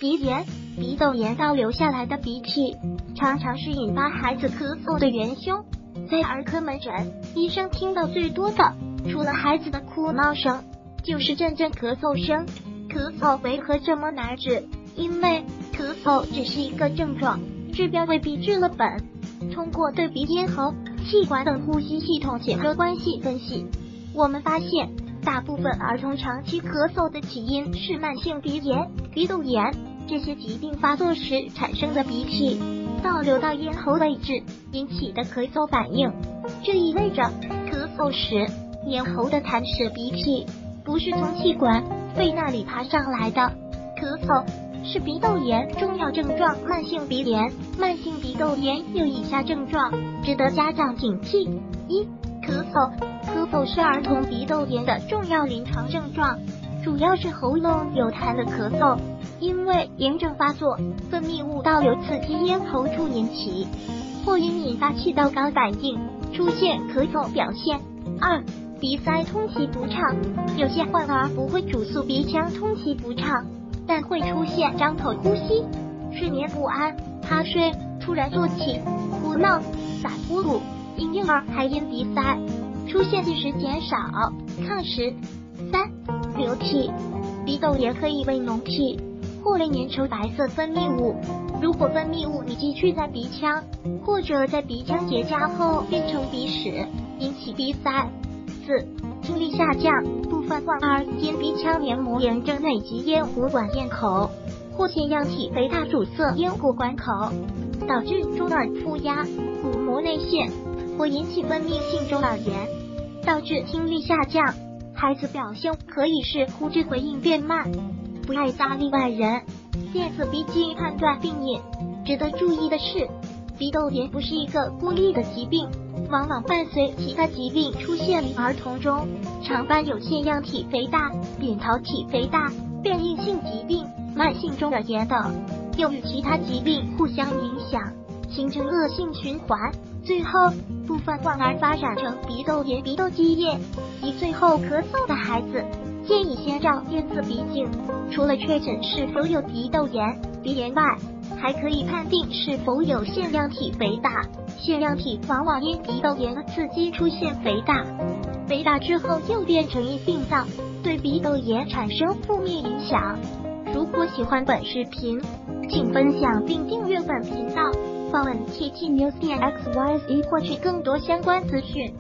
鼻炎、鼻窦炎倒流下来的鼻涕，常常是引发孩子咳嗽的元凶。在儿科门诊，医生听到最多的，除了孩子的哭闹声，就是阵阵咳嗽声。咳嗽为何这么难治？因为咳嗽只是一个症状，治标未必治了本。通过对鼻咽喉、气管等呼吸系统结合关系分析，我们发现大部分儿童长期咳嗽的起因是慢性鼻炎、鼻窦炎，这些疾病发作时产生的鼻涕倒流到咽喉位置引起的咳嗽反应。这意味着咳嗽时咽喉的痰湿鼻涕不是从气管、肺那里爬上来的。咳嗽是鼻窦炎重要症状，慢性鼻炎、慢性鼻窦炎有以下症状，值得家长警惕：一、咳嗽。咳嗽是儿童鼻窦炎的重要临床症状，主要是喉咙有痰的咳嗽，因为炎症发作，分泌物倒流刺激咽喉处引起，或因引发气道高反应，出现咳嗽表现。二、鼻塞通气不畅。有些患儿不会主诉鼻腔通气不畅，但会出现张口呼吸、睡眠不安、趴睡、突然坐起、哭闹、打呼噜，婴幼儿还因鼻塞出现进食减少、抗食。三、流涕。鼻窦炎可以为脓涕或为粘稠白色分泌物，如果分泌物你积聚在鼻腔，或者在鼻腔结痂后变成鼻屎，引起鼻塞。四、听力下降。部分患儿因鼻腔黏膜炎症累及咽喉管咽口，或腺样体肥大阻塞咽喉管口，导致中耳负压、鼓膜内陷，或引起分泌性中耳炎，导致听力下降。孩子表现可以是呼之回应变慢，不爱搭理外人，电子鼻镜判断病因。值得注意的是，鼻窦炎不是一个孤立的疾病，往往伴随其他疾病出现于儿童中，常伴有腺样体肥大、扁桃体肥大、变异性疾病、慢性中耳炎等，又与其他疾病互相影响，形成恶性循环。最后，部分患儿发展成鼻窦炎、鼻窦积液及最后咳嗽的孩子，建议先照电子鼻镜。除了确诊是否有鼻窦炎、鼻炎外，还可以判定是否有腺样体肥大。腺样体往往因鼻窦炎的刺激出现肥大，肥大之后又变成易病灶，对鼻窦炎产生负面影响。如果喜欢本视频，请分享并订阅本频道，访问TT News XYZ获取更多相关资讯。